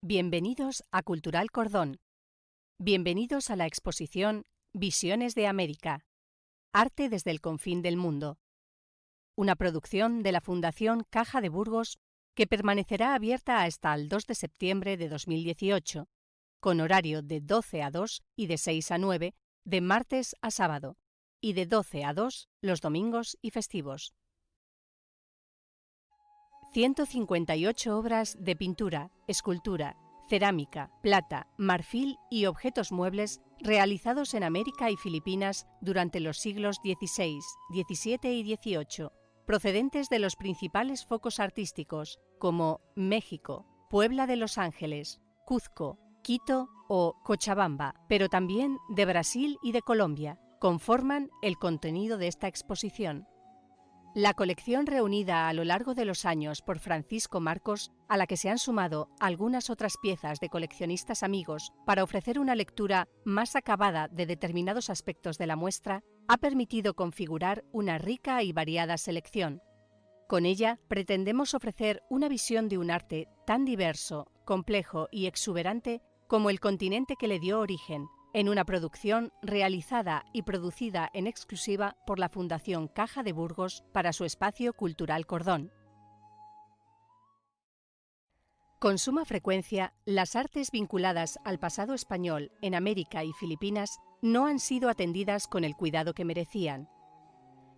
Bienvenidos a Cultural Cordón. Bienvenidos a la exposición Visiones de América. Arte desde el confín del mundo. Una producción de la Fundación Caja de Burgos que permanecerá abierta hasta el 2 de septiembre de 2018, con horario de 12 a 2 y de 6 a 9, de martes a sábado, y de 12 a 2 los domingos y festivos. 158 obras de pintura, escultura, cerámica, plata, marfil y objetos muebles realizados en América y Filipinas durante los siglos XVI, XVII y XVIII, procedentes de los principales focos artísticos como México, Puebla de Los Ángeles, Cuzco, Quito o Cochabamba, pero también de Brasil y de Colombia, conforman el contenido de esta exposición. La colección reunida a lo largo de los años por Francisco Marcos, a la que se han sumado algunas otras piezas de coleccionistas amigos para ofrecer una lectura más acabada de determinados aspectos de la muestra, ha permitido configurar una rica y variada selección. Con ella pretendemos ofrecer una visión de un arte tan diverso, complejo y exuberante como el continente que le dio origen, en una producción realizada y producida en exclusiva por la Fundación Caja de Burgos para su espacio Cultural Cordón. Con suma frecuencia, las artes vinculadas al pasado español en América y Filipinas no han sido atendidas con el cuidado que merecían.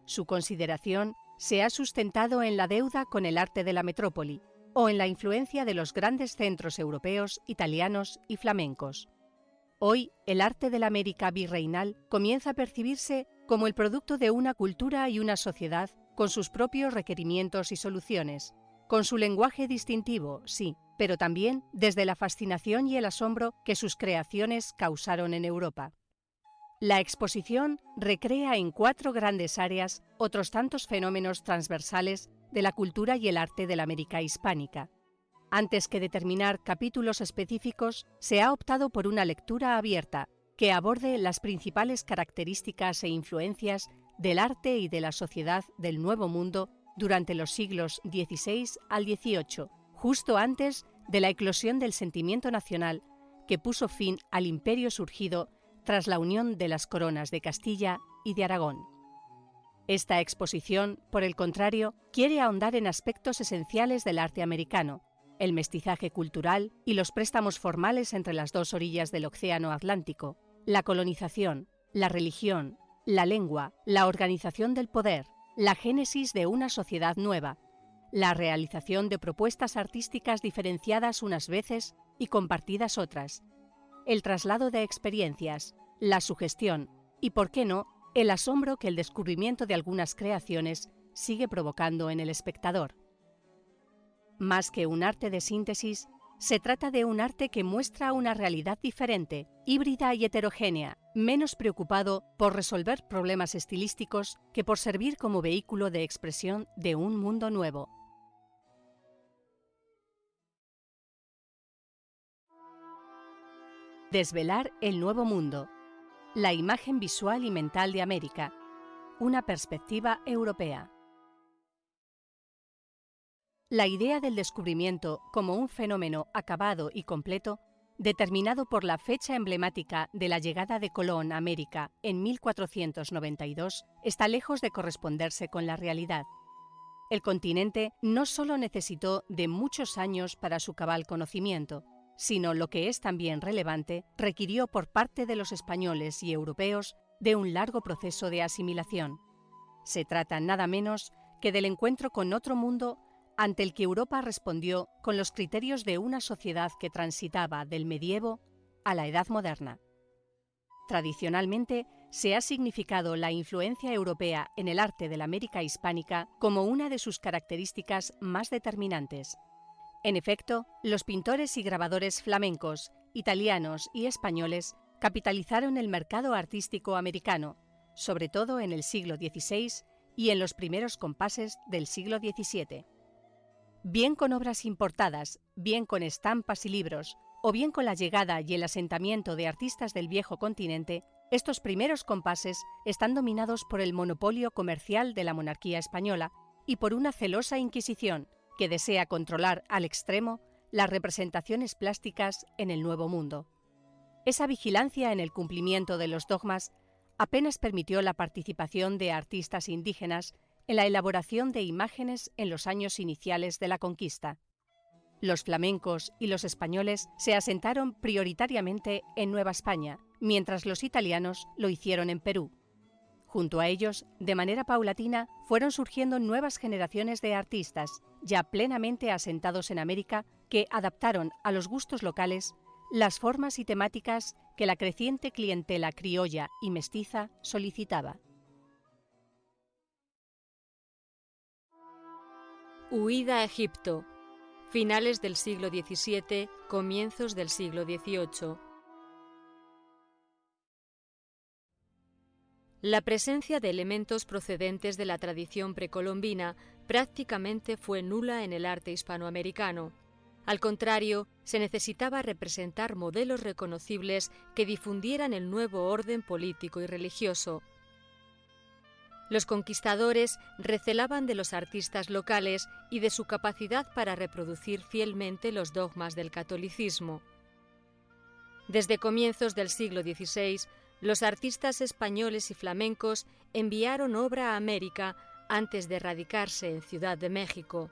Su consideración se ha sustentado en la deuda con el arte de la metrópoli o en la influencia de los grandes centros europeos, italianos y flamencos. Hoy, el arte de la América virreinal comienza a percibirse como el producto de una cultura y una sociedad con sus propios requerimientos y soluciones, con su lenguaje distintivo, sí, pero también desde la fascinación y el asombro que sus creaciones causaron en Europa. La exposición recrea en 4 grandes áreas otros tantos fenómenos transversales de la cultura y el arte de la América hispánica. Antes que determinar capítulos específicos, se ha optado por una lectura abierta que aborde las principales características e influencias del arte y de la sociedad del Nuevo Mundo durante los siglos XVI al XVIII, justo antes de la eclosión del sentimiento nacional que puso fin al imperio surgido tras la unión de las coronas de Castilla y de Aragón. Esta exposición, por el contrario, quiere ahondar en aspectos esenciales del arte americano, el mestizaje cultural y los préstamos formales entre las dos orillas del Océano Atlántico, la colonización, la religión, la lengua, la organización del poder, la génesis de una sociedad nueva, la realización de propuestas artísticas diferenciadas unas veces y compartidas otras, el traslado de experiencias, la sugestión y, por qué no, el asombro que el descubrimiento de algunas creaciones sigue provocando en el espectador. Más que un arte de síntesis, se trata de un arte que muestra una realidad diferente, híbrida y heterogénea, menos preocupado por resolver problemas estilísticos que por servir como vehículo de expresión de un mundo nuevo. Desvelar el nuevo mundo. La imagen visual y mental de América. Una perspectiva europea. La idea del descubrimiento como un fenómeno acabado y completo, determinado por la fecha emblemática de la llegada de Colón a América en 1492, está lejos de corresponderse con la realidad. El continente no solo necesitó de muchos años para su cabal conocimiento, sino, lo que es también relevante, requirió por parte de los españoles y europeos de un largo proceso de asimilación. Se trata nada menos que del encuentro con otro mundo ante el que Europa respondió con los criterios de una sociedad que transitaba del medievo a la Edad Moderna. Tradicionalmente, se ha significado la influencia europea en el arte de la América hispánica como una de sus características más determinantes. En efecto, los pintores y grabadores flamencos, italianos y españoles capitalizaron el mercado artístico americano, sobre todo en el siglo XVI y en los primeros compases del siglo XVII. Bien con obras importadas, bien con estampas y libros, o bien con la llegada y el asentamiento de artistas del viejo continente, estos primeros compases están dominados por el monopolio comercial de la monarquía española y por una celosa Inquisición que desea controlar al extremo las representaciones plásticas en el Nuevo Mundo. Esa vigilancia en el cumplimiento de los dogmas apenas permitió la participación de artistas indígenas en la elaboración de imágenes en los años iniciales de la conquista. Los flamencos y los españoles se asentaron prioritariamente en Nueva España, mientras los italianos lo hicieron en Perú. Junto a ellos, de manera paulatina, fueron surgiendo nuevas generaciones de artistas, ya plenamente asentados en América, que adaptaron a los gustos locales las formas y temáticas que la creciente clientela criolla y mestiza solicitaba. Huida a Egipto. Finales del siglo XVII, comienzos del siglo XVIII. La presencia de elementos procedentes de la tradición precolombina prácticamente fue nula en el arte hispanoamericano. Al contrario, se necesitaba representar modelos reconocibles que difundieran el nuevo orden político y religioso. Los conquistadores recelaban de los artistas locales y de su capacidad para reproducir fielmente los dogmas del catolicismo. Desde comienzos del siglo XVI, los artistas españoles y flamencos enviaron obra a América antes de radicarse en Ciudad de México.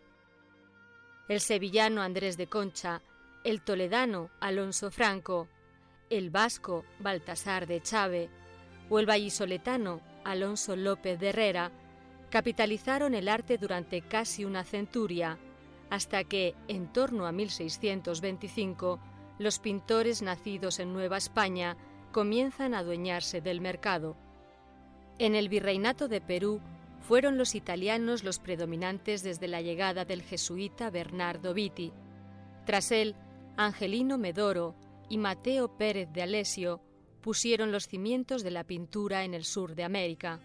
El sevillano Andrés de Concha, el toledano Alonso Franco, el vasco Baltasar de Chave o el vallisoletano Alonso López de Herrera capitalizaron el arte durante casi una centuria, hasta que, en torno a 1625, los pintores nacidos en Nueva España comienzan a adueñarse del mercado. En el Virreinato de Perú fueron los italianos los predominantes desde la llegada del jesuita Bernardo Vitti. Tras él, Angelino Medoro y Mateo Pérez de Alessio pusieron los cimientos de la pintura en el sur de América.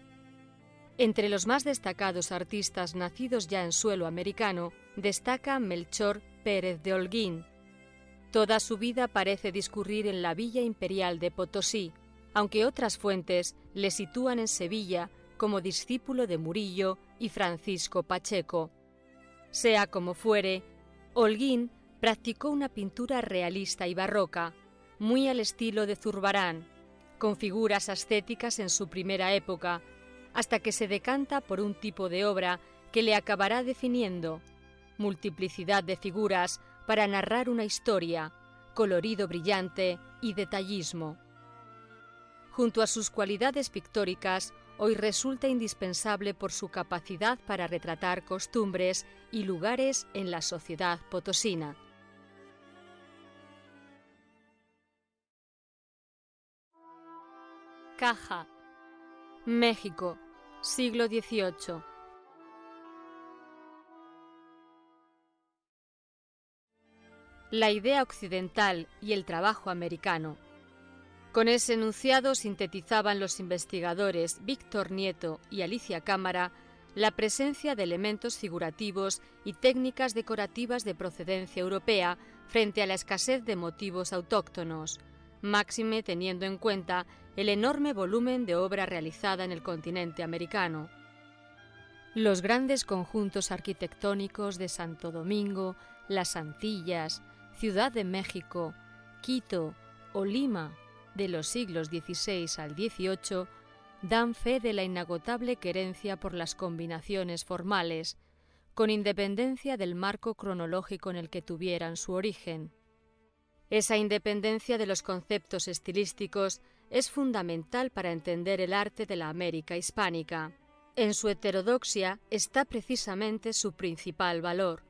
Entre los más destacados artistas nacidos ya en suelo americano destaca Melchor Pérez de Holguín. Toda su vida parece discurrir en la Villa Imperial de Potosí, aunque otras fuentes le sitúan en Sevilla como discípulo de Murillo y Francisco Pacheco. Sea como fuere, Holguín practicó una pintura realista y barroca, muy al estilo de Zurbarán, con figuras ascéticas en su primera época, hasta que se decanta por un tipo de obra que le acabará definiendo: multiplicidad de figuras para narrar una historia, colorido brillante y detallismo. Junto a sus cualidades pictóricas, hoy resulta indispensable por su capacidad para retratar costumbres y lugares en la sociedad potosina. Caja, México, siglo XVIII. La idea occidental y el trabajo americano. Con ese enunciado sintetizaban los investigadores Víctor Nieto y Alicia Cámara la presencia de elementos figurativos y técnicas decorativas de procedencia europea frente a la escasez de motivos autóctonos, máxime teniendo en cuenta el enorme volumen de obra realizada en el continente americano. Los grandes conjuntos arquitectónicos de Santo Domingo, Las Antillas, Ciudad de México, Quito o Lima de los siglos XVI al XVIII dan fe de la inagotable querencia por las combinaciones formales, con independencia del marco cronológico en el que tuvieran su origen. Esa independencia de los conceptos estilísticos es fundamental para entender el arte de la América hispánica. En su heterodoxia está precisamente su principal valor.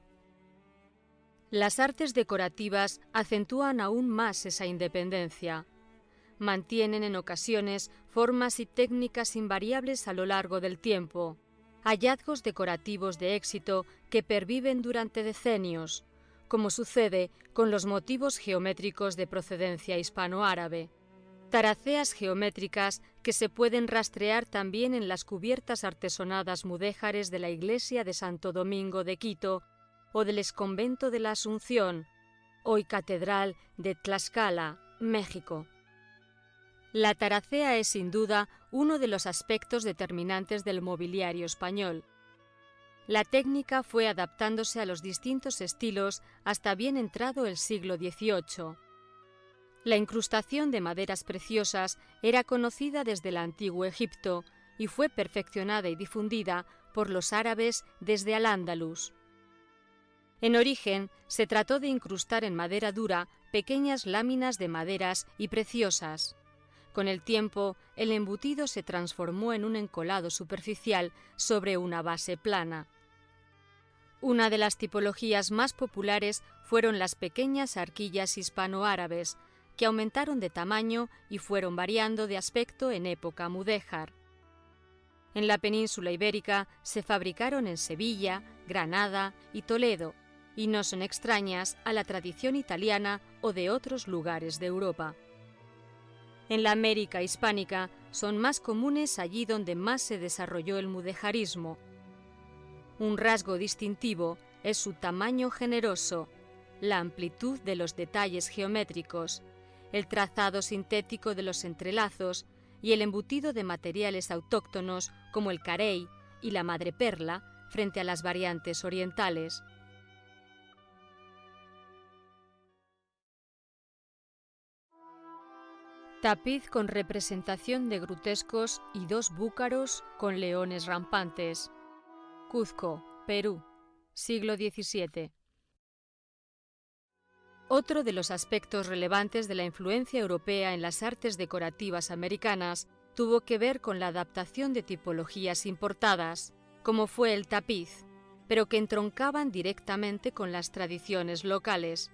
Las artes decorativas acentúan aún más esa independencia. Mantienen en ocasiones formas y técnicas invariables a lo largo del tiempo, hallazgos decorativos de éxito que perviven durante decenios, como sucede con los motivos geométricos de procedencia hispanoárabe. Taraceas geométricas que se pueden rastrear también en las cubiertas artesonadas mudéjares de la iglesia de Santo Domingo de Quito o del exconvento de la Asunción, hoy catedral de Tlaxcala, México. La taracea es sin duda uno de los aspectos determinantes del mobiliario español. La técnica fue adaptándose a los distintos estilos hasta bien entrado el siglo XVIII. La incrustación de maderas preciosas era conocida desde el antiguo Egipto y fue perfeccionada y difundida por los árabes desde Al-Ándalus. En origen, se trató de incrustar en madera dura pequeñas láminas de maderas y preciosas. Con el tiempo, el embutido se transformó en un encolado superficial sobre una base plana. Una de las tipologías más populares fueron las pequeñas arquillas hispano-árabes, que aumentaron de tamaño y fueron variando de aspecto en época mudéjar. En la península ibérica se fabricaron en Sevilla, Granada y Toledo, y no son extrañas a la tradición italiana o de otros lugares de Europa. En la América hispánica son más comunes allí donde más se desarrolló el mudéjarismo. Un rasgo distintivo es su tamaño generoso, la amplitud de los detalles geométricos, el trazado sintético de los entrelazos y el embutido de materiales autóctonos como el carey y la madreperla frente a las variantes orientales. Tapiz con representación de grutescos y 2 búcaros con leones rampantes. Cuzco, Perú, siglo XVII. Otro de los aspectos relevantes de la influencia europea en las artes decorativas americanas tuvo que ver con la adaptación de tipologías importadas, como fue el tapiz, pero que entroncaban directamente con las tradiciones locales.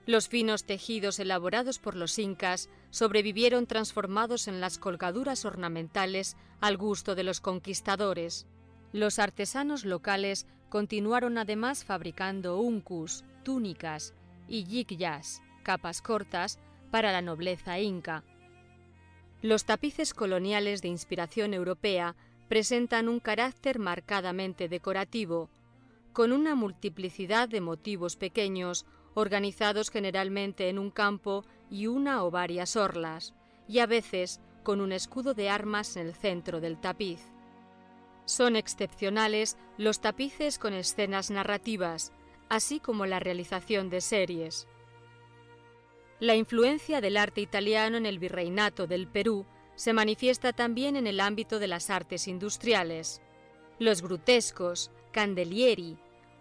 Los finos tejidos elaborados por los incas sobrevivieron transformados en las colgaduras ornamentales al gusto de los conquistadores. Los artesanos locales continuaron además fabricando uncus, túnicas y yikyas, capas cortas, para la nobleza inca. Los tapices coloniales de inspiración europea presentan un carácter marcadamente decorativo, con una multiplicidad de motivos pequeños organizados generalmente en un campo y una o varias orlas, y a veces con un escudo de armas en el centro del tapiz. Son excepcionales los tapices con escenas narrativas, así como la realización de series. La influencia del arte italiano en el virreinato del Perú se manifiesta también en el ámbito de las artes industriales. Los grutescos, candelieri,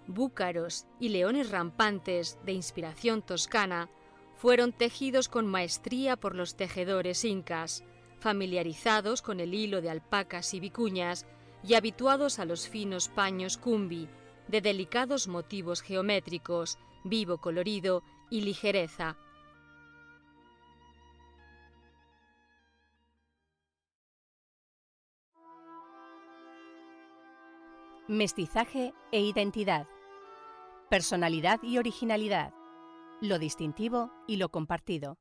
búcaros y leones rampantes de inspiración toscana fueron tejidos con maestría por los tejedores incas, familiarizados con el hilo de alpacas y vicuñas y habituados a los finos paños cumbi, de delicados motivos geométricos, vivo colorido y ligereza. Mestizaje e identidad. Personalidad y originalidad. Lo distintivo y lo compartido.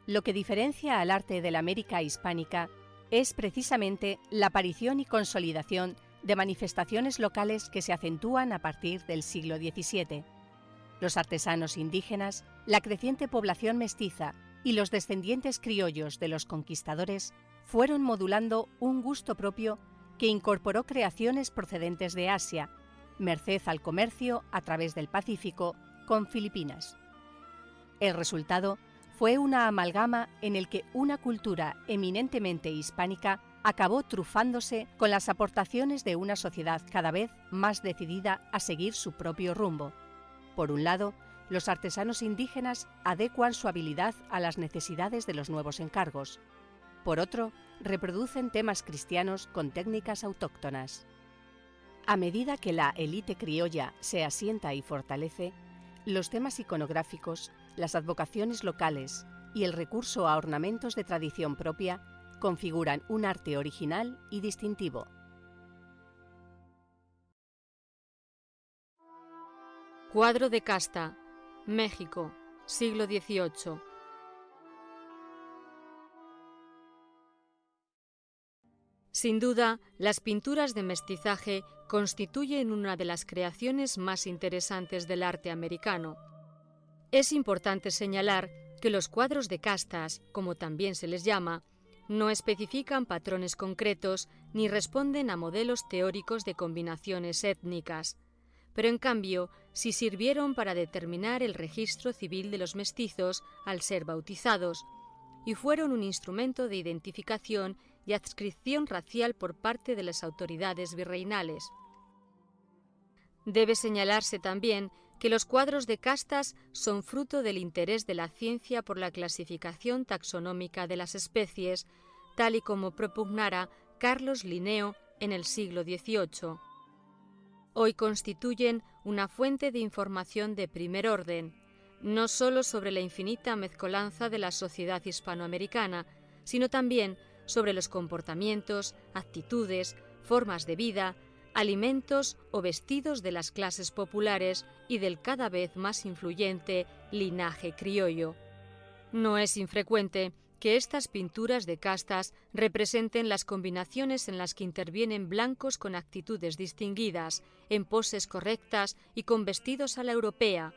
Lo que diferencia al arte de la América hispánica es precisamente la aparición y consolidación de manifestaciones locales que se acentúan a partir del siglo XVII. Los artesanos indígenas, la creciente población mestiza y los descendientes criollos de los conquistadores fueron modulando un gusto propio que incorporó creaciones procedentes de Asia, merced al comercio a través del Pacífico con Filipinas. El resultado fue una amalgama en el que una cultura eminentemente hispánica acabó trufándose con las aportaciones de una sociedad cada vez más decidida a seguir su propio rumbo. Por un lado, los artesanos indígenas adecuan su habilidad a las necesidades de los nuevos encargos. Por otro, reproducen temas cristianos con técnicas autóctonas. A medida que la élite criolla se asienta y fortalece, los temas iconográficos, las advocaciones locales y el recurso a ornamentos de tradición propia configuran un arte original y distintivo. Cuadro de casta, México, siglo XVIII. Sin duda, las pinturas de mestizaje constituyen una de las creaciones más interesantes del arte americano. Es importante señalar que los cuadros de castas, como también se les llama, No especifican patrones concretos ni responden a modelos teóricos de combinaciones étnicas, pero en cambio sí sirvieron para determinar el registro civil de los mestizos al ser bautizados, y fueron un instrumento de identificación y adscripción racial por parte de las autoridades virreinales. Debe señalarse también que los cuadros de castas son fruto del interés de la ciencia por la clasificación taxonómica de las especies, tal y como propugnara Carlos Linneo en el siglo XVIII. Hoy constituyen una fuente de información de primer orden, no solo sobre la infinita mezcolanza de la sociedad hispanoamericana, sino también sobre los comportamientos, actitudes, formas de vida, alimentos o vestidos de las clases populares y del cada vez más influyente linaje criollo. No es infrecuente que estas pinturas de castas representen las combinaciones en las que intervienen blancos con actitudes distinguidas, en poses correctas y con vestidos a la europea.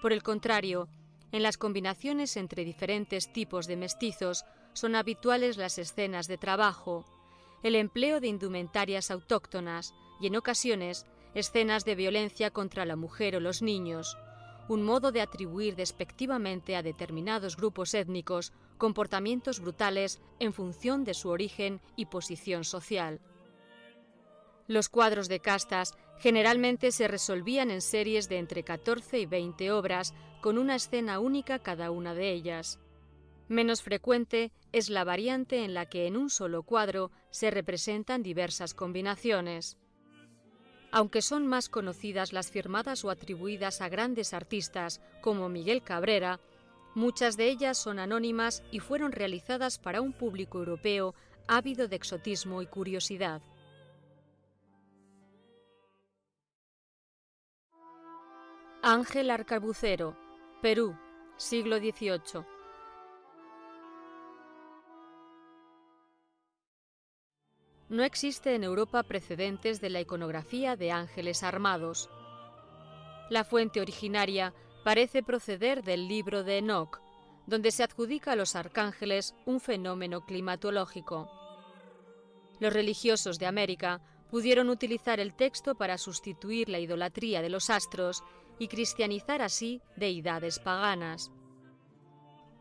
Por el contrario, en las combinaciones entre diferentes tipos de mestizos son habituales las escenas de trabajo, el empleo de indumentarias autóctonas y, en ocasiones, escenas de violencia contra la mujer o los niños, un modo de atribuir despectivamente a determinados grupos étnicos comportamientos brutales en función de su origen y posición social. Los cuadros de castas generalmente se resolvían en series de entre 14 y 20 obras, con una escena única cada una de ellas. Menos frecuente es la variante en la que en un solo cuadro se representan diversas combinaciones. Aunque son más conocidas las firmadas o atribuidas a grandes artistas como Miguel Cabrera, muchas de ellas son anónimas y fueron realizadas para un público europeo ávido de exotismo y curiosidad. Ángel Arcabucero, Perú, siglo XVIII. No existe en Europa precedentes de la iconografía de ángeles armados. La fuente originaria parece proceder del libro de Enoc, donde se adjudica a los arcángeles un fenómeno climatológico. Los religiosos de América pudieron utilizar el texto para sustituir la idolatría de los astros y cristianizar así deidades paganas.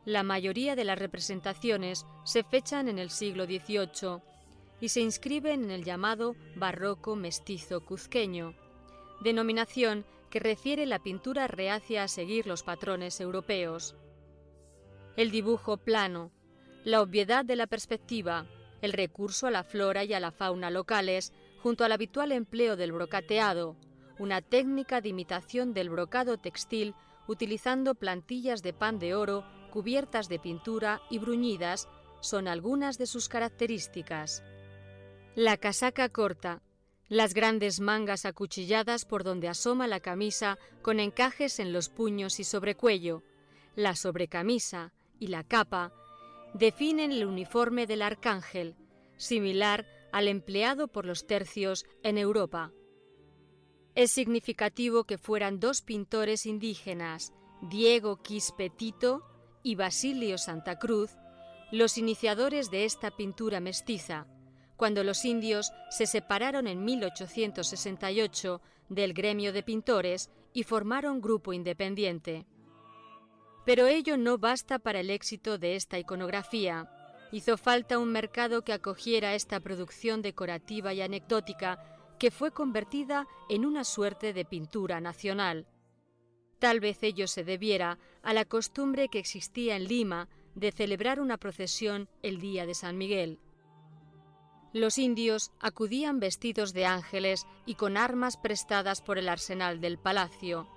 La mayoría de las representaciones se fechan en el siglo XVIII y se inscriben en el llamado barroco mestizo cuzqueño, denominación que refiere la pintura reacia a seguir los patrones europeos. El dibujo plano, la obviedad de la perspectiva, el recurso a la flora y a la fauna locales, junto al habitual empleo del brocateado, una técnica de imitación del brocado textil utilizando plantillas de pan de oro cubiertas de pintura y bruñidas, son algunas de sus características. La casaca corta, las grandes mangas acuchilladas por donde asoma la camisa con encajes en los puños y sobrecuello, la sobrecamisa y la capa definen el uniforme del arcángel, similar al empleado por los tercios en Europa. Es significativo que fueran dos pintores indígenas, Diego Quispe Tito y Basilio Santa Cruz, los iniciadores de esta pintura mestiza, cuando los indios se separaron en 1868 del gremio de pintores y formaron grupo independiente. Pero ello no basta para el éxito de esta iconografía. Hizo falta un mercado que acogiera esta producción decorativa y anecdótica que fue convertida en una suerte de pintura nacional. Tal vez ello se debiera a la costumbre que existía en Lima de celebrar una procesión el día de San Miguel. Los indios acudían vestidos de ángeles y con armas prestadas por el arsenal del palacio.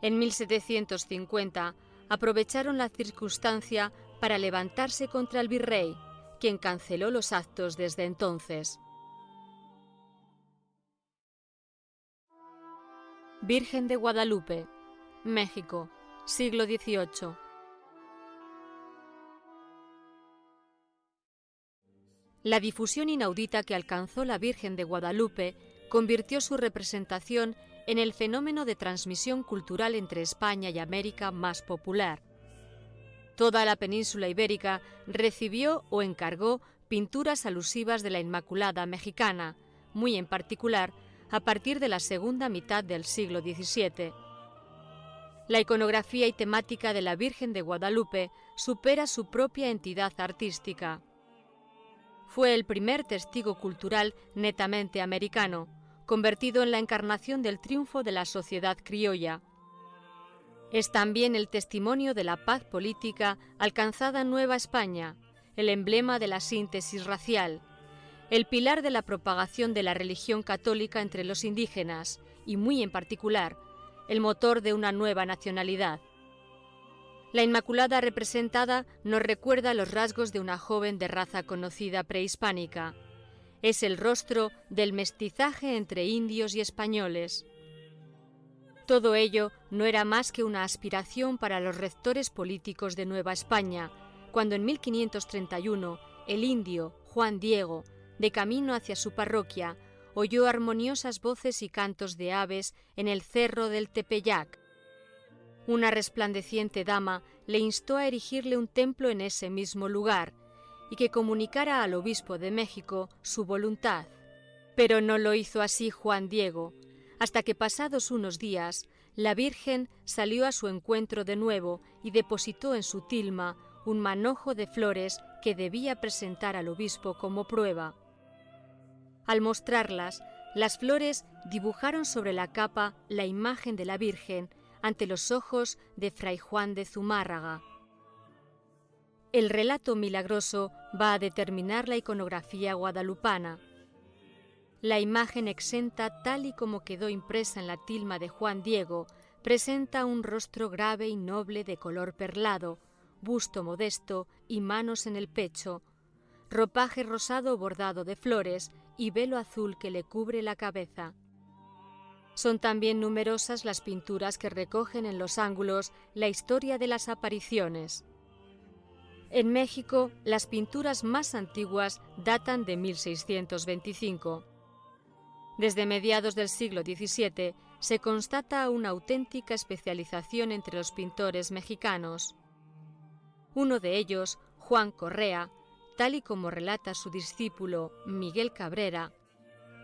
En 1750 aprovecharon la circunstancia para levantarse contra el virrey, quien canceló los actos desde entonces. Virgen de Guadalupe, México, siglo XVIII. La difusión inaudita que alcanzó la Virgen de Guadalupe convirtió su representación en el fenómeno de transmisión cultural entre España y América más popular. Toda la península ibérica recibió o encargó pinturas alusivas de la Inmaculada mexicana, muy en particular a partir de la segunda mitad del siglo XVII. La iconografía y temática de la Virgen de Guadalupe supera su propia entidad artística. Fue el primer testigo cultural netamente americano, convertido en la encarnación del triunfo de la sociedad criolla. Es también el testimonio de la paz política alcanzada en Nueva España, el emblema de la síntesis racial, el pilar de la propagación de la religión católica entre los indígenas y, muy en particular, el motor de una nueva nacionalidad. La Inmaculada representada nos recuerda los rasgos de una joven de raza conocida prehispánica. Es el rostro del mestizaje entre indios y españoles. Todo ello no era más que una aspiración para los rectores políticos de Nueva España, cuando en 1531 el indio Juan Diego, de camino hacia su parroquia, oyó armoniosas voces y cantos de aves en el cerro del Tepeyac. Una resplandeciente dama le instó a erigirle un templo en ese mismo lugar y que comunicara al obispo de México su voluntad. Pero no lo hizo así Juan Diego, hasta que pasados unos días, la Virgen salió a su encuentro de nuevo y depositó en su tilma un manojo de flores que debía presentar al obispo como prueba. Al mostrarlas, las flores dibujaron sobre la capa la imagen de la Virgen ante los ojos de Fray Juan de Zumárraga. El relato milagroso va a determinar la iconografía guadalupana. La imagen exenta, tal y como quedó impresa en la tilma de Juan Diego, presenta un rostro grave y noble de color perlado, busto modesto y manos en el pecho, ropaje rosado bordado de flores y velo azul que le cubre la cabeza. Son también numerosas las pinturas que recogen en los ángulos la historia de las apariciones. En México, las pinturas más antiguas datan de 1625. Desde mediados del siglo XVII se constata una auténtica especialización entre los pintores mexicanos. Uno de ellos, Juan Correa, tal y como relata su discípulo Miguel Cabrera,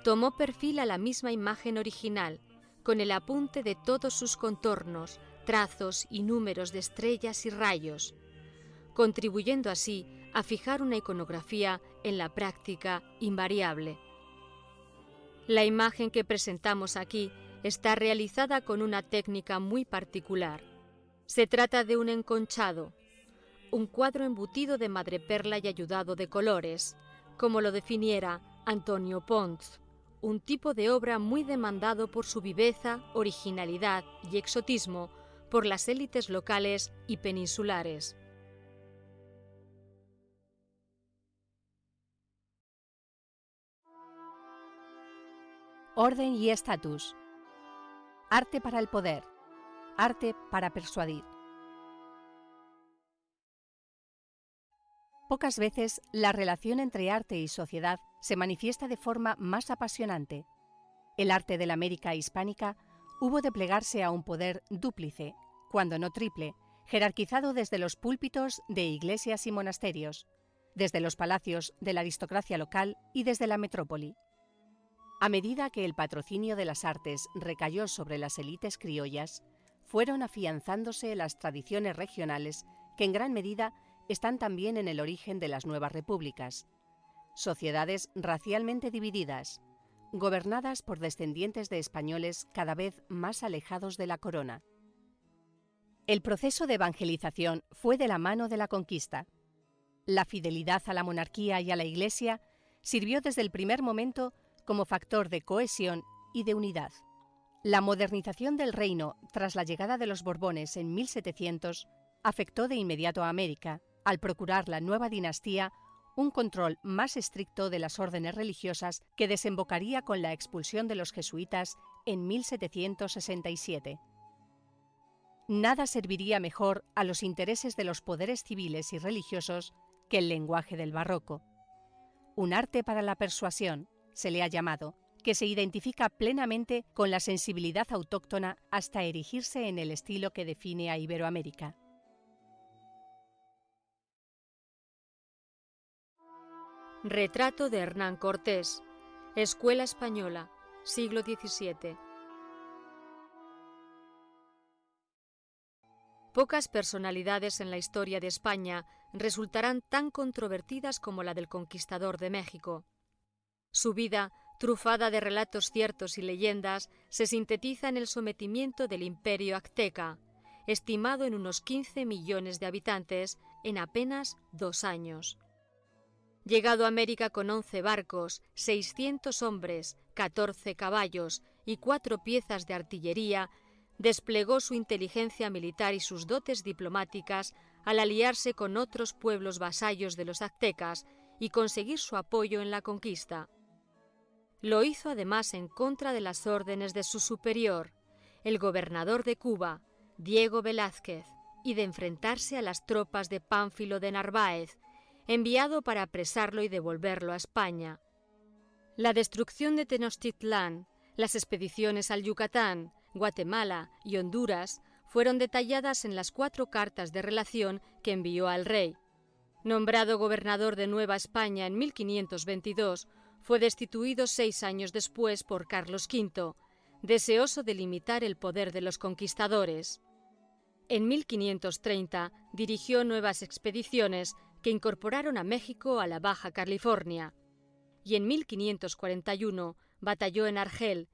tomó perfil a la misma imagen original, con el apunte de todos sus contornos, trazos y números de estrellas y rayos, contribuyendo así a fijar una iconografía en la práctica invariable. La imagen que presentamos aquí está realizada con una técnica muy particular. Se trata de un enconchado, un cuadro embutido de madreperla y ayudado de colores, como lo definiera Antonio Pons, un tipo de obra muy demandado por su viveza, originalidad y exotismo por las élites locales y peninsulares. Orden y estatus. Arte para el poder. Arte para persuadir. Pocas veces la relación entre arte y sociedad se manifiesta de forma más apasionante. El arte de la América hispánica hubo de plegarse a un poder dúplice, cuando no triple, jerarquizado desde los púlpitos de iglesias y monasterios, desde los palacios de la aristocracia local y desde la metrópoli. A medida que el patrocinio de las artes recayó sobre las élites criollas, fueron afianzándose las tradiciones regionales que en gran medida están también en el origen de las nuevas repúblicas, sociedades racialmente divididas, gobernadas por descendientes de españoles cada vez más alejados de la corona. El proceso de evangelización fue de la mano de la conquista. La fidelidad a la monarquía y a la Iglesia sirvió desde el primer momento como factor de cohesión y de unidad. La modernización del reino tras la llegada de los Borbones en 1700 afectó de inmediato a América, al procurar la nueva dinastía un control más estricto de las órdenes religiosas que desembocaría con la expulsión de los jesuitas en 1767. Nada serviría mejor a los intereses de los poderes civiles y religiosos que el lenguaje del barroco. Un arte para la persuasión, se le ha llamado, que se identifica plenamente con la sensibilidad autóctona hasta erigirse en el estilo que define a Iberoamérica. Retrato de Hernán Cortés. Escuela Española, siglo XVII. Pocas personalidades en la historia de España resultarán tan controvertidas como la del conquistador de México. Su vida, trufada de relatos ciertos y leyendas, se sintetiza en el sometimiento del Imperio Azteca, estimado en unos 15 millones de habitantes en apenas 2 años. Llegado a América con 11 barcos, 600 hombres, 14 caballos y 4 piezas de artillería, desplegó su inteligencia militar y sus dotes diplomáticas al aliarse con otros pueblos vasallos de los aztecas y conseguir su apoyo en la conquista. Lo hizo además en contra de las órdenes de su superior, el gobernador de Cuba, Diego Velázquez, y de enfrentarse a las tropas de Pánfilo de Narváez, enviado para apresarlo y devolverlo a España. La destrucción de Tenochtitlán, las expediciones al Yucatán, Guatemala y Honduras fueron detalladas en las 4 cartas de relación que envió al rey. Nombrado gobernador de Nueva España en 1522, fue destituido 6 años después por Carlos V, deseoso de limitar el poder de los conquistadores. En 1530 dirigió nuevas expediciones que incorporaron a México a la Baja California, y en 1541 batalló en Argel,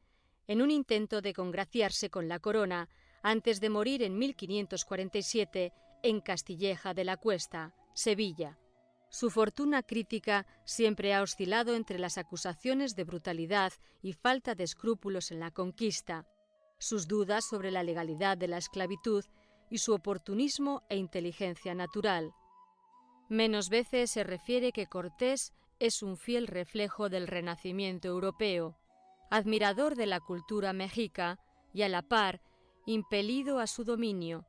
en un intento de congraciarse con la corona, antes de morir en 1547 en Castilleja de la Cuesta, Sevilla. Su fortuna crítica siempre ha oscilado entre las acusaciones de brutalidad y falta de escrúpulos en la conquista, sus dudas sobre la legalidad de la esclavitud y su oportunismo e inteligencia natural. Menos veces se refiere que Cortés es un fiel reflejo del Renacimiento europeo, admirador de la cultura mexica y a la par impelido a su dominio.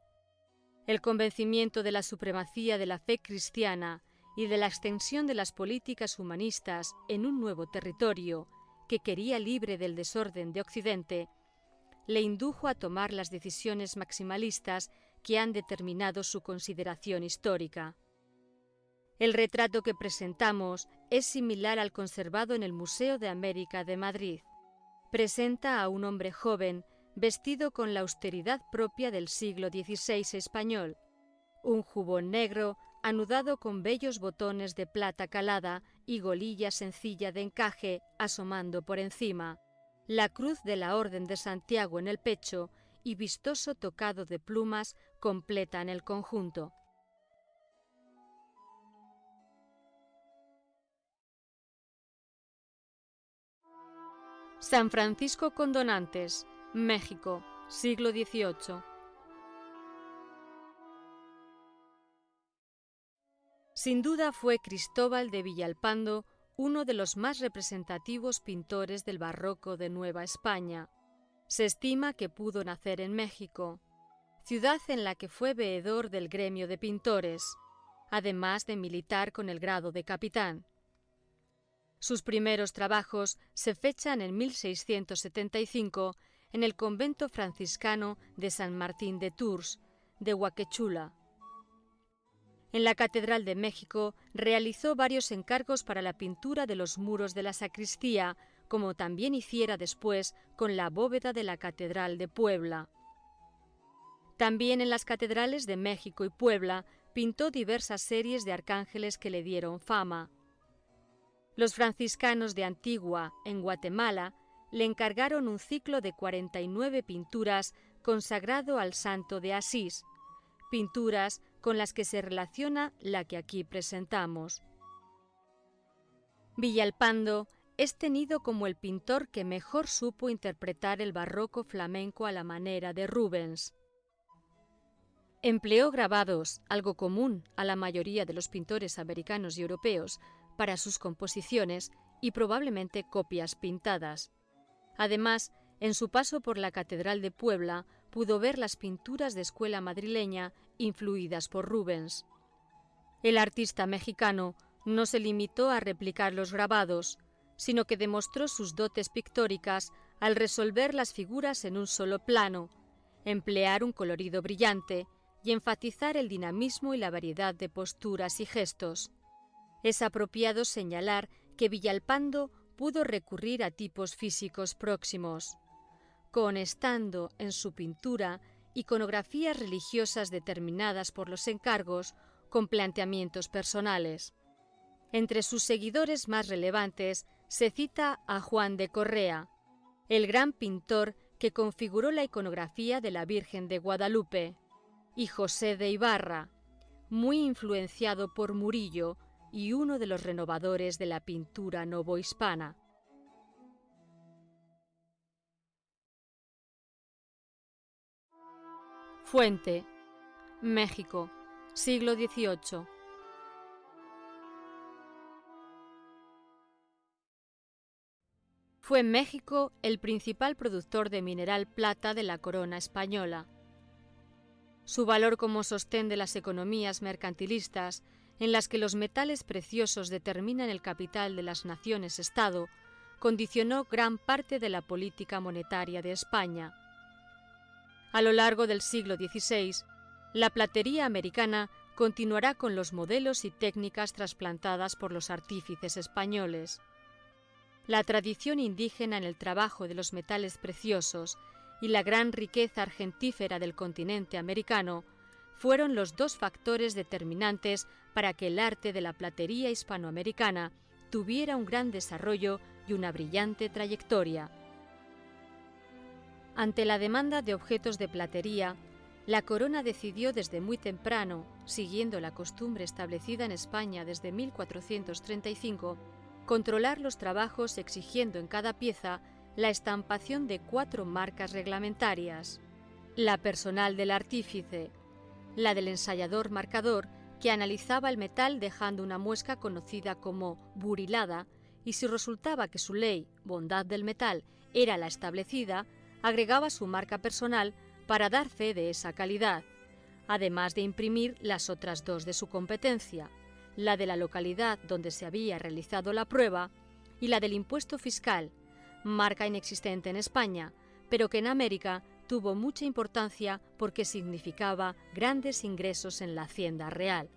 El convencimiento de la supremacía de la fe cristiana y de la extensión de las políticas humanistas en un nuevo territorio que quería libre del desorden de Occidente, le indujo a tomar las decisiones maximalistas que han determinado su consideración histórica. El retrato que presentamos es similar al conservado en el Museo de América de Madrid. Presenta a un hombre joven vestido con la austeridad propia del siglo XVI español, un jubón negro anudado con bellos botones de plata calada y golilla sencilla de encaje asomando por encima, la cruz de la Orden de Santiago en el pecho y vistoso tocado de plumas completan el conjunto. San Francisco Condonantes, México, siglo XVIII. Sin duda fue Cristóbal de Villalpando uno de los más representativos pintores del barroco de Nueva España. Se estima que pudo nacer en México, ciudad en la que fue veedor del gremio de pintores, además de militar con el grado de capitán. Sus primeros trabajos se fechan en 1675 en el convento franciscano de San Martín de Tours, de Huaquechula. En la Catedral de México realizó varios encargos para la pintura de los muros de la sacristía, como también hiciera después con la bóveda de la Catedral de Puebla. También en las catedrales de México y Puebla pintó diversas series de arcángeles que le dieron fama. Los franciscanos de Antigua, en Guatemala, le encargaron un ciclo de 49 pinturas consagrado al santo de Asís, pinturas con las que se relaciona la que aquí presentamos. Villalpando es tenido como el pintor que mejor supo interpretar el barroco flamenco a la manera de Rubens. Empleó grabados, algo común a la mayoría de los pintores americanos y europeos, para sus composiciones y probablemente copias pintadas. Además, en su paso por la Catedral de Puebla, pudo ver las pinturas de escuela madrileña influidas por Rubens. El artista mexicano no se limitó a replicar los grabados, sino que demostró sus dotes pictóricas al resolver las figuras en un solo plano, emplear un colorido brillante y enfatizar el dinamismo y la variedad de posturas y gestos. Es apropiado señalar que Villalpando pudo recurrir a tipos físicos próximos, conestando en su pintura iconografías religiosas determinadas por los encargos con planteamientos personales. Entre sus seguidores más relevantes se cita a Juan de Correa, el gran pintor que configuró la iconografía de la Virgen de Guadalupe, y José de Ibarra, muy influenciado por Murillo y uno de los renovadores de la pintura novohispana. Fuente: México, siglo XVIII. Fue México el principal productor de mineral plata de la corona española. Su valor como sostén de las economías mercantilistas, en las que los metales preciosos determinan el capital de las naciones-estado, condicionó gran parte de la política monetaria de España. A lo largo del siglo XVI, la platería americana continuará con los modelos y técnicas trasplantadas por los artífices españoles. La tradición indígena en el trabajo de los metales preciosos y la gran riqueza argentífera del continente americano fueron los dos factores determinantes para que el arte de la platería hispanoamericana tuviera un gran desarrollo y una brillante trayectoria. Ante la demanda de objetos de platería, la corona decidió desde muy temprano, siguiendo la costumbre establecida en España desde 1435, controlar los trabajos exigiendo en cada pieza la estampación de 4 marcas reglamentarias: la personal del artífice, la del ensayador marcador, que analizaba el metal dejando una muesca conocida como burilada, y si resultaba que su ley, bondad del metal, era la establecida, agregaba su marca personal para dar fe de esa calidad, además de imprimir las otras 2 de su competencia, la de la localidad donde se había realizado la prueba y la del impuesto fiscal, marca inexistente en España, pero que en América tuvo mucha importancia porque significaba grandes ingresos en la hacienda real.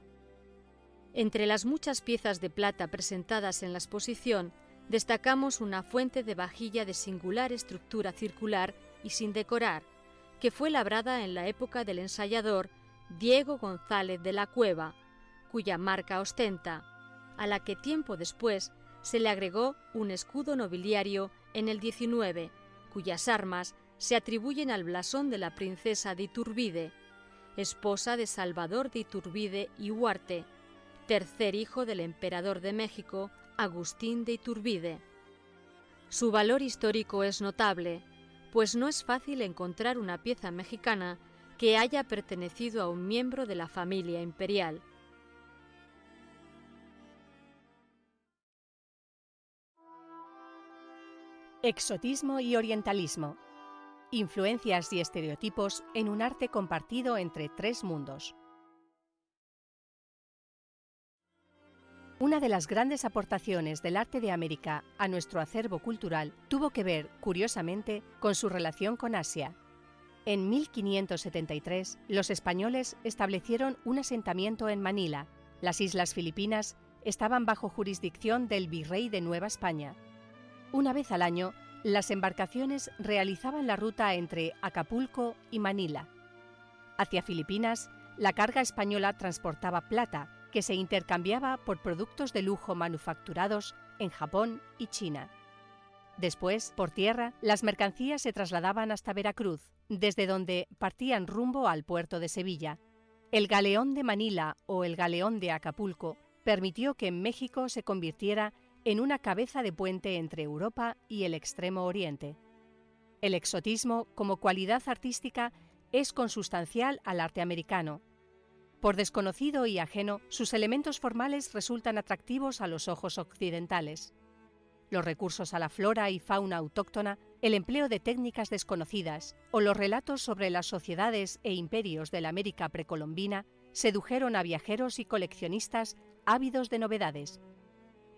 Entre las muchas piezas de plata presentadas en la exposición, destacamos una fuente de vajilla de singular estructura circular y sin decorar, que fue labrada en la época del ensayador Diego González de la Cueva, cuya marca ostenta, a la que tiempo después se le agregó un escudo nobiliario en el XIX, cuyas armas se atribuyen al blasón de la princesa de Iturbide, esposa de Salvador de Iturbide y Huarte, tercer hijo del emperador de México, Agustín de Iturbide. Su valor histórico es notable, pues no es fácil encontrar una pieza mexicana que haya pertenecido a un miembro de la familia imperial. Exotismo y orientalismo. Influencias y estereotipos en un arte compartido entre 3 mundos. Una de las grandes aportaciones del arte de América a nuestro acervo cultural tuvo que ver, curiosamente, con su relación con Asia. En 1573, los españoles establecieron un asentamiento en Manila. Las islas Filipinas estaban bajo jurisdicción del virrey de Nueva España. Una vez al año, las embarcaciones realizaban la ruta entre Acapulco y Manila. Hacia Filipinas, la carga española transportaba plata, que se intercambiaba por productos de lujo manufacturados en Japón y China. Después, por tierra, las mercancías se trasladaban hasta Veracruz, desde donde partían rumbo al puerto de Sevilla. El galeón de Manila o el galeón de Acapulco permitió que México se convirtiera en una cabeza de puente entre Europa y el Extremo Oriente. El exotismo, como cualidad artística, es consustancial al arte americano. Por desconocido y ajeno, sus elementos formales resultan atractivos a los ojos occidentales. Los recursos a la flora y fauna autóctona, el empleo de técnicas desconocidas o los relatos sobre las sociedades e imperios de la América precolombina sedujeron a viajeros y coleccionistas ávidos de novedades.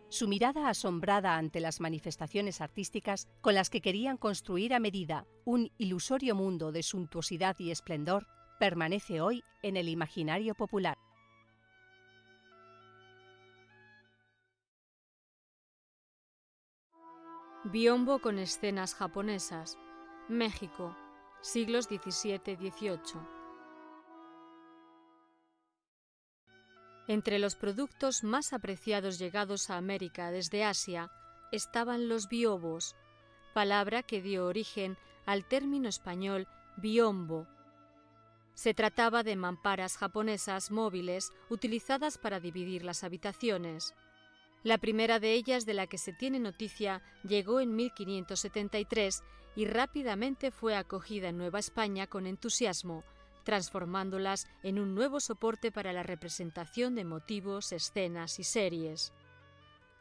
Su mirada asombrada ante las manifestaciones artísticas con las que querían construir a medida un ilusorio mundo de suntuosidad y esplendor permanece hoy en el imaginario popular. Biombo con escenas japonesas. México, siglos XVII-XVIII. Entre los productos más apreciados llegados a América desde Asia estaban los biobos, palabra que dio origen al término español biombo. Se trataba de mamparas japonesas móviles utilizadas para dividir las habitaciones. La primera de ellas, de la que se tiene noticia, llegó en 1573 y rápidamente fue acogida en Nueva España con entusiasmo, transformándolas en un nuevo soporte para la representación de motivos, escenas y series.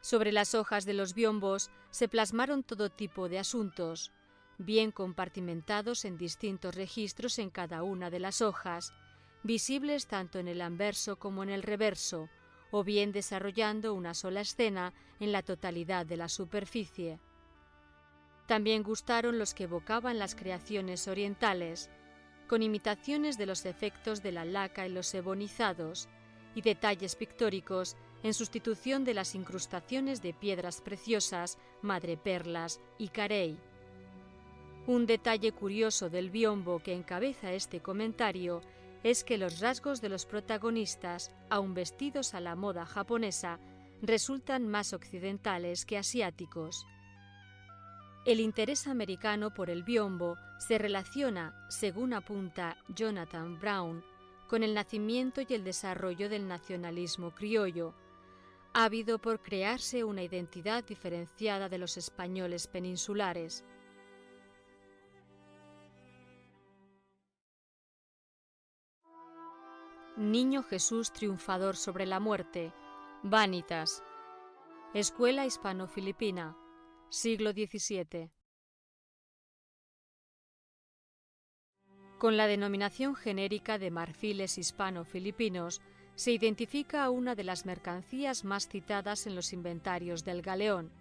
Sobre las hojas de los biombos se plasmaron todo tipo de asuntos, bien compartimentados en distintos registros en cada una de las hojas, visibles tanto en el anverso como en el reverso, o bien desarrollando una sola escena en la totalidad de la superficie. También gustaron los que evocaban las creaciones orientales, con imitaciones de los efectos de la laca y los ebonizados, y detalles pictóricos en sustitución de las incrustaciones de piedras preciosas, madreperlas y carey. Un detalle curioso del biombo que encabeza este comentario es que los rasgos de los protagonistas, aun vestidos a la moda japonesa, resultan más occidentales que asiáticos. El interés americano por el biombo se relaciona, según apunta Jonathan Brown, con el nacimiento y el desarrollo del nacionalismo criollo, ávido por crearse una identidad diferenciada de los españoles peninsulares. Niño Jesús triunfador sobre la muerte, Vanitas. Escuela hispano-filipina, siglo XVII. Con la denominación genérica de marfiles hispano-filipinos se identifica a una de las mercancías más citadas en los inventarios del galeón.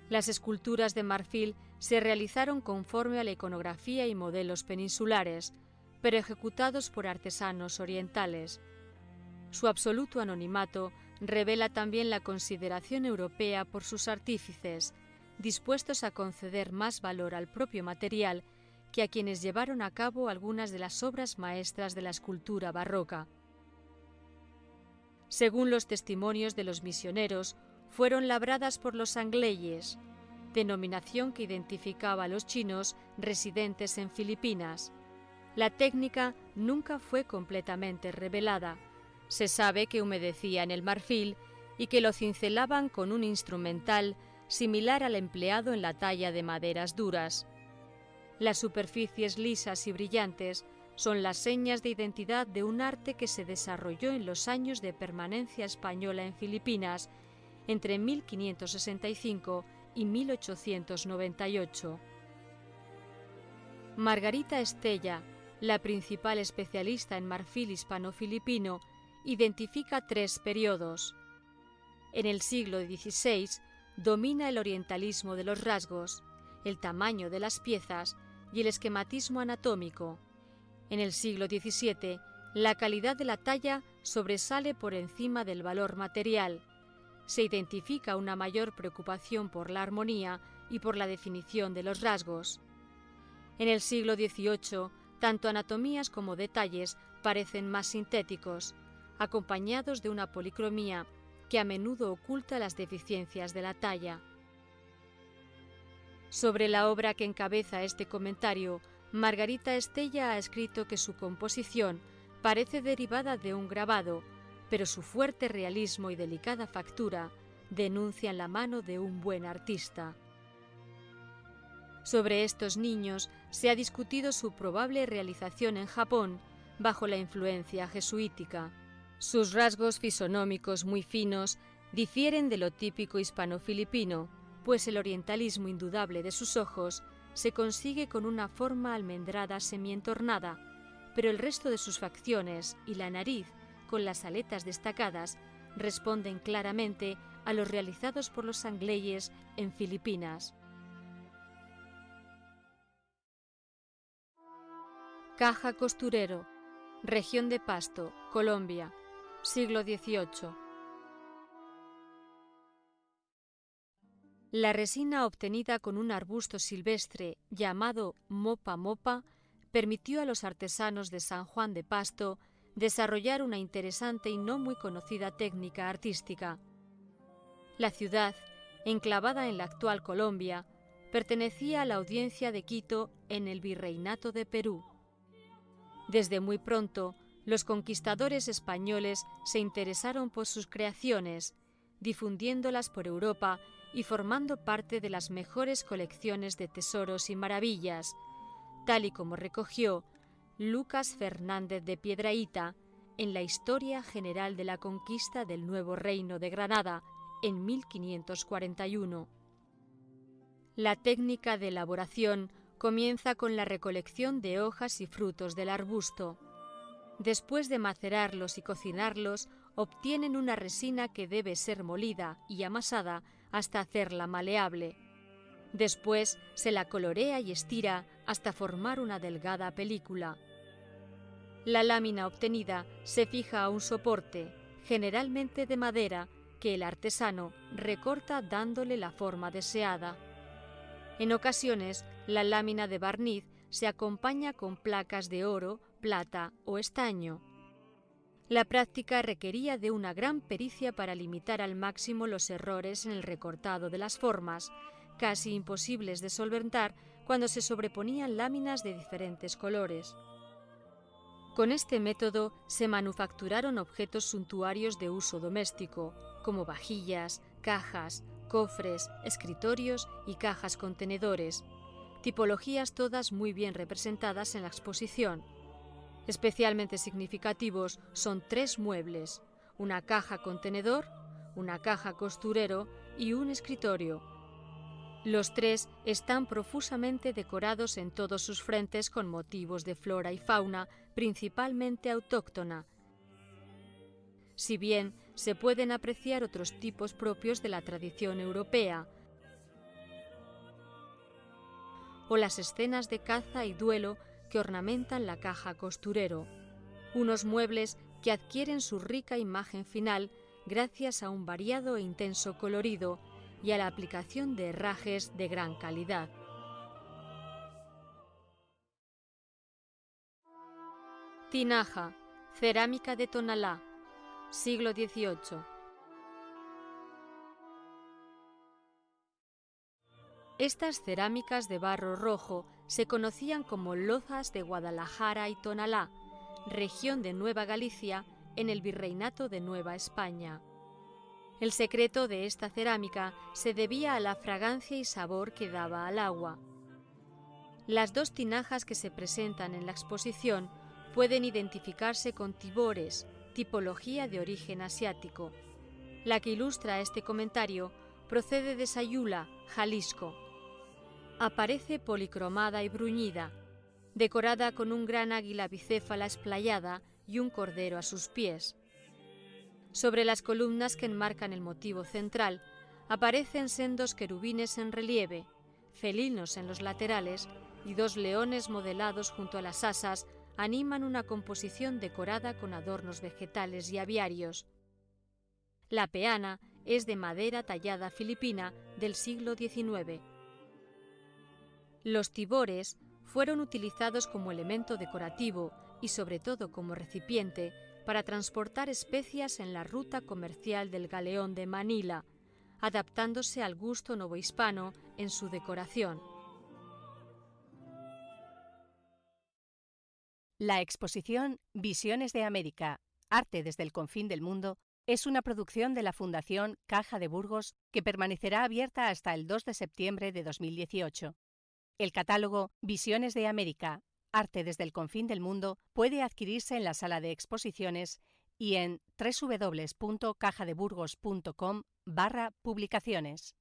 Las esculturas de marfil se realizaron conforme a la iconografía y modelos peninsulares, pero ejecutados por artesanos orientales. Su absoluto anonimato revela también la consideración europea por sus artífices, dispuestos a conceder más valor al propio material que a quienes llevaron a cabo algunas de las obras maestras de la escultura barroca. Según los testimonios de los misioneros, fueron labradas por los angleyes, denominación que identificaba a los chinos residentes en Filipinas. La técnica nunca fue completamente revelada. Se sabe que humedecían el marfil y que lo cincelaban con un instrumental similar al empleado en la talla de maderas duras. Las superficies lisas y brillantes son las señas de identidad de un arte que se desarrolló en los años de permanencia española en Filipinas entre 1565 y 1898. Margarita Estella, la principal especialista en marfil hispano-filipino, identifica 3 periodos. En el siglo XVI domina el orientalismo de los rasgos, el tamaño de las piezas y el esquematismo anatómico. En el siglo XVII, la calidad de la talla sobresale por encima del valor material. Se identifica una mayor preocupación por la armonía y por la definición de los rasgos. En el siglo XVIII, tanto anatomías como detalles parecen más sintéticos, acompañados de una policromía que a menudo oculta las deficiencias de la talla. Sobre la obra que encabeza este comentario, Margarita Estella ha escrito que su composición parece derivada de un grabado, pero su fuerte realismo y delicada factura denuncian la mano de un buen artista. Sobre estos niños se ha discutido su probable realización en Japón bajo la influencia jesuítica. Sus rasgos fisonómicos muy finos difieren de lo típico hispano-filipino, pues el orientalismo indudable de sus ojos se consigue con una forma almendrada semientornada, pero el resto de sus facciones y la nariz, con las aletas destacadas, responden claramente a los realizados por los angleyes en Filipinas. Caja Costurero, región de Pasto, Colombia, siglo XVIII. La resina obtenida con un arbusto silvestre llamado mopa mopa permitió a los artesanos de San Juan de Pasto desarrollar una interesante y no muy conocida técnica artística. La ciudad, enclavada en la actual Colombia, pertenecía a la Audiencia de Quito en el Virreinato de Perú. Desde muy pronto, los conquistadores españoles se interesaron por sus creaciones, difundiéndolas por Europa y formando parte de las mejores colecciones de tesoros y maravillas, tal y como recogió Lucas Fernández de Piedrahíta en la Historia General de la Conquista del Nuevo Reino de Granada en 1541. La técnica de elaboración comienza con la recolección de hojas y frutos del arbusto. Después de macerarlos y cocinarlos, obtienen una resina que debe ser molida y amasada hasta hacerla maleable. Después se la colorea y estira hasta formar una delgada película. La lámina obtenida se fija a un soporte, generalmente de madera, que el artesano recorta dándole la forma deseada. En ocasiones, la lámina de barniz se acompaña con placas de oro, plata o estaño. La práctica requería de una gran pericia para limitar al máximo los errores en el recortado de las formas, casi imposibles de solventar cuando se sobreponían láminas de diferentes colores. Con este método se manufacturaron objetos suntuarios de uso doméstico, como vajillas, cajas, cofres, escritorios y cajas contenedores, tipologías todas muy bien representadas en la exposición. Especialmente significativos son 3 muebles, una caja contenedor, una caja costurero y un escritorio. Los 3 están profusamente decorados en todos sus frentes con motivos de flora y fauna, principalmente autóctona, si bien se pueden apreciar otros tipos propios de la tradición europea, o las escenas de caza y duelo que ornamentan la caja costurero, unos muebles que adquieren su rica imagen final gracias a un variado e intenso colorido y a la aplicación de herrajes de gran calidad. Tinaja, cerámica de Tonalá, siglo XVIII. Estas cerámicas de barro rojo se conocían como lozas de Guadalajara y Tonalá, región de Nueva Galicia, en el Virreinato de Nueva España. El secreto de esta cerámica se debía a la fragancia y sabor que daba al agua. Las 2 tinajas que se presentan en la exposición pueden identificarse con tibores, tipología de origen asiático. La que ilustra este comentario procede de Sayula, Jalisco. Aparece policromada y bruñida, decorada con un gran águila bicéfala esplayada y un cordero a sus pies. Sobre las columnas que enmarcan el motivo central aparecen sendos querubines en relieve, felinos en los laterales y 2 leones modelados junto a las asas animan una composición decorada con adornos vegetales y aviarios. La peana es de madera tallada filipina del siglo XIX. Los tibores fueron utilizados como elemento decorativo y sobre todo como recipiente para transportar especias en la ruta comercial del galeón de Manila, adaptándose al gusto novohispano en su decoración. La exposición Visiones de América, Arte desde el Confín del Mundo, es una producción de la Fundación Caja de Burgos que permanecerá abierta hasta el 2 de septiembre de 2018. El catálogo Visiones de América, Arte desde el Confín del Mundo puede adquirirse en la sala de exposiciones y en www.cajadeburgos.com/publicaciones.